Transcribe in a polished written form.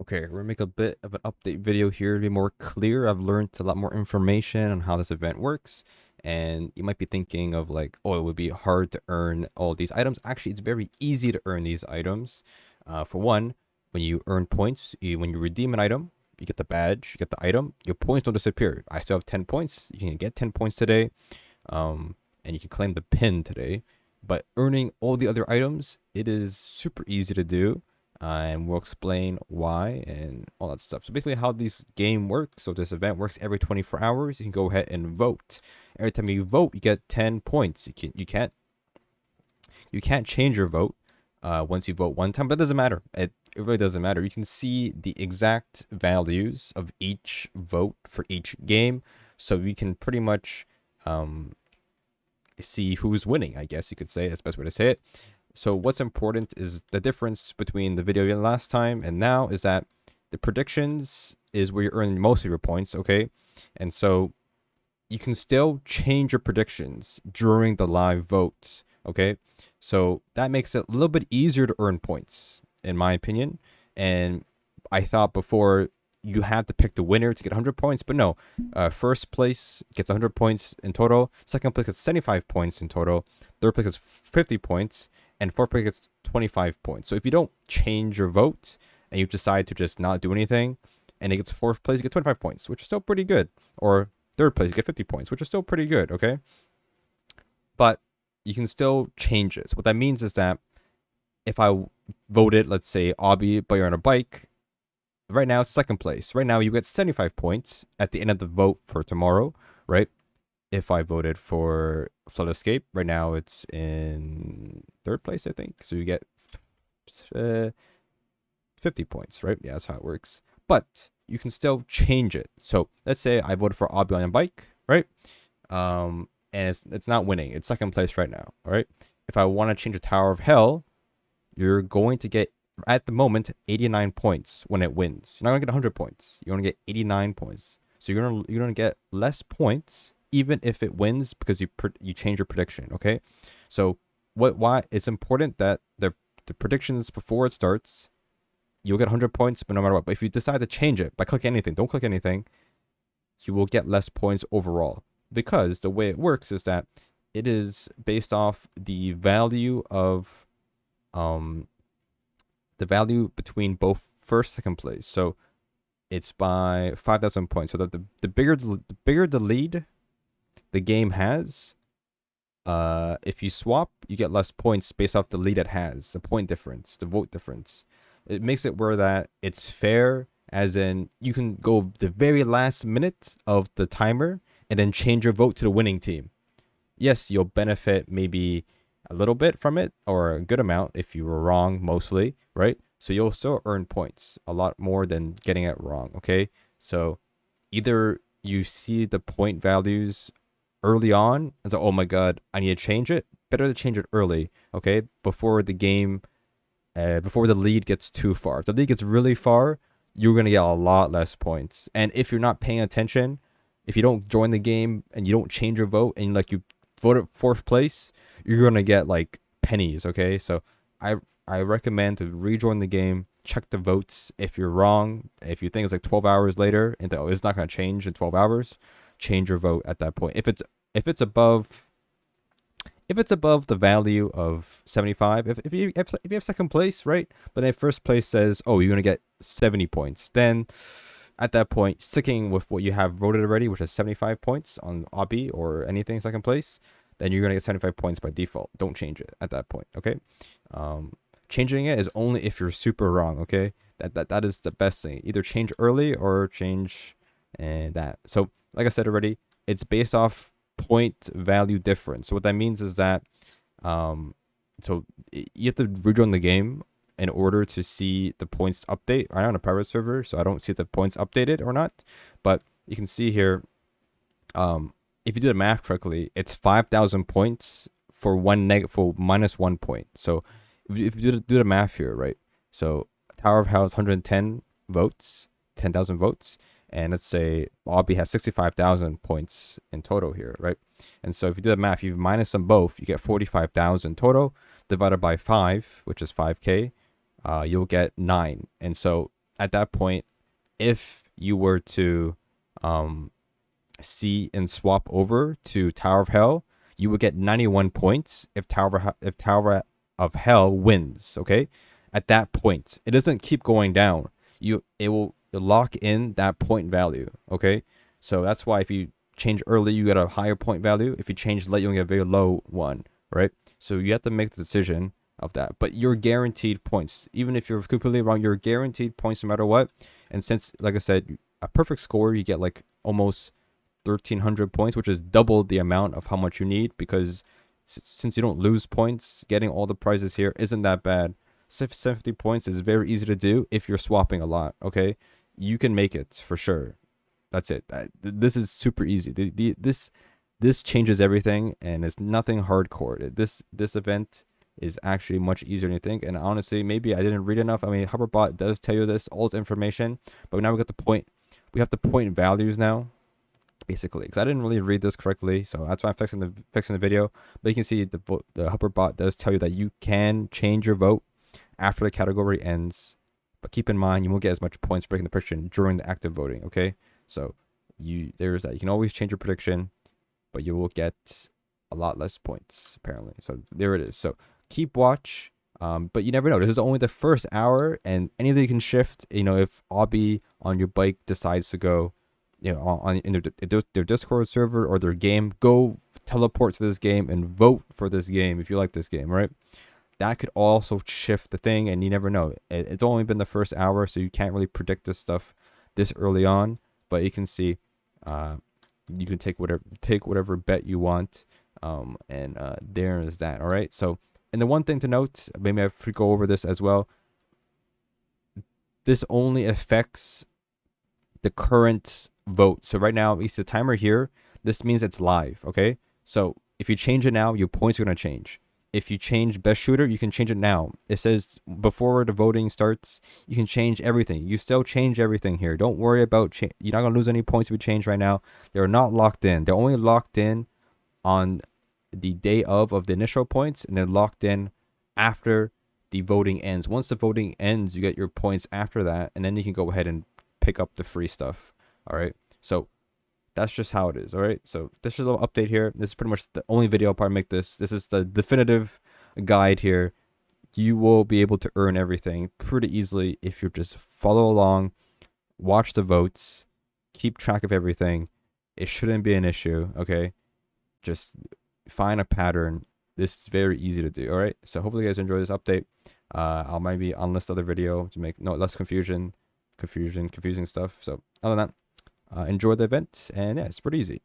Okay, we're gonna make a bit of an update video here to be more clear. I've learned a lot more information on how this event works, and you might be thinking of like, oh, it would be hard to earn all these items. Actually, it's very easy to earn these items. For one, when you earn points, when you redeem an item, you get the badge, you get the item, your points don't disappear. I still have 10 points. You can get 10 points today, and you can claim the pin today. But earning all the other items, it is super easy to do, and we'll explain why and all that stuff. So basically how this game works, so this event works every 24 hours. You can go ahead and vote. Every time you vote, you get 10 points. You can't change your vote once you vote one time, but it doesn't matter. It really doesn't matter. You can see the exact values of each vote for each game, so we can pretty much see who's winning, I guess you could say. That's the best way to say it. So what's important is the difference between the video last time and now is that the predictions is where you're earning most of your points, okay? And so you can still change your predictions during the live vote, okay? So that makes it a little bit easier to earn points, in my opinion. And I thought before you had to pick the winner to get 100 points, but no. First place gets 100 points in total. Second place gets 75 points in total. Third place gets 50 points. And fourth place gets 25 points. So if you don't change your vote and you decide to just not do anything and it gets fourth place, you get 25 points, which is still pretty good. Or third place, you get 50 points, which is still pretty good, okay? But you can still change it. So what that means is that if I voted, let's say, Obby, but you're on a bike, right now it's second place. Right now you get 75 points at the end of the vote for tomorrow, right? If I voted for Flood Escape, right now it's in third place, I think. So you get 50 points, right? Yeah, that's how it works. But you can still change it. So let's say I voted for Obby on a bike, right? And it's not winning. It's second place right now, all right? If I want to change the Tower of Hell, you're going to get, at the moment, 89 points when it wins. You're not going to get 100 points. You're going to get 89 points. So you're gonna get less points even if it wins because you change your prediction, okay? So why it's important that the predictions before it starts, you'll get 100 points, but no matter what. But if you decide to change it by clicking anything, don't click anything, you will get less points overall. Because the way it works is that it is based off the value of the value between both first and second place. So it's by 5,000 points. So that the bigger the lead the game has, if you swap, you get less points based off the lead it has, the point difference, the vote difference. It makes it where that it's fair, as in you can go the very last minute of the timer and then change your vote to the winning team. Yes, you'll benefit maybe a little bit from it, or a good amount if you were wrong mostly, right? So you'll still earn points a lot more than getting it wrong, okay? So either you see the point values early on and say, oh my god, I need to change it. Better to change it early, okay? Before the game, before the lead gets too far. If the lead gets really far, you're going to get a lot less points. And if you're not paying attention, if you don't join the game and you don't change your vote and like you voted fourth place, you're going to get like pennies, okay? So I recommend to rejoin the game, check the votes. If you're wrong, if you think it's like 12 hours later and it's not going to change in 12 hours, change your vote at that point. If it's above the value of 75, if you have second place, right? But if first place says, oh, you're going to get 70 points, then at that point, sticking with what you have voted already, which is 75 points on Obby or anything second place, then you're going to get 75 points by default. Don't change it at that point, okay? Changing it is only if you're super wrong, okay? That is the best thing. Either change early or change and that. So, like I said already, it's based off point value difference. So what that means is that so you have to rejoin the game in order to see the points update. I'm on a private server, so I don't see the points updated or not. But you can see here, if you do the math correctly, it's 5,000 points for for minus 1 point. So if you do the math here, right? So Tower of Hell is 110 votes, 10,000 votes. And let's say Obby has 65,000 points in total here, right? And so if you do the math, you minus them both, you get 45,000 total, divided by 5, which is 5K, you'll get 9. And so at that point, if you were to see and swap over to Tower of Hell, you would get 91 points if Tower of Hell wins. Okay, at that point, it doesn't keep going down. It will lock in that point value. Okay, so that's why if you change early, you get a higher point value. If you change late, you get a very low one. Right? So you have to make the decision of that. But you're guaranteed points, even if you're completely wrong. You're guaranteed points no matter what. And since, like I said, a perfect score, you get like almost 1,300 points, which is double the amount of how much you need, because since you don't lose points, getting all the prizes here isn't that bad. 70 points is very easy to do if you're swapping a lot. Okay, you can make it for sure. That's it. This is super easy. This changes everything, and it's nothing hardcore. This event is actually much easier than you think. And honestly, maybe I didn't read enough. I mean, Hoverbot does tell you this, all this information, but now we got the point. We have the point values now, basically, because I didn't really read this correctly, so that's why I'm fixing the video. But you can see the Hoverbot does tell you that you can change your vote after the category ends, but keep in mind you won't get as much points breaking the prediction during the active voting. Okay, so there's that. You can always change your prediction, but you will get a lot less points apparently. So there it is. So keep watch. But you never know. This is only the first hour, and anything can shift. You know, if Obby on your bike decides to go, you know, in their Discord server or their game, go teleport to this game and vote for this game if you like this game, right? That could also shift the thing, and you never know. It's only been the first hour, so you can't really predict this stuff this early on. But you can see, you can take whatever bet you want, and there is that. All right. So, and the one thing to note, maybe I have go over this as well. This only affects the current vote. So right now, you see the timer here. This means it's live. Okay. So if you change it now, your points are gonna change. If you change best shooter, you can change it now. It says before the voting starts, you can change everything. You still change everything here. Don't worry about you're not gonna lose any points if you change right now. They're not locked in. They're only locked in on the day of the initial points, and they're locked in after the voting ends. Once the voting ends, you get your points after that, and then you can go ahead and pick up the free stuff. All right. So that's just how it is. All right. So this is a little update here. This is pretty much the only video I'll probably make this. This is the definitive guide here. You will be able to earn everything pretty easily if you just follow along, watch the votes, keep track of everything. It shouldn't be an issue. Okay. Just find a pattern. This is very easy to do. All right. So hopefully you guys enjoy this update. I'll maybe unlist other video to make less confusing stuff. So other than that, enjoy the event, and yeah, it's pretty easy.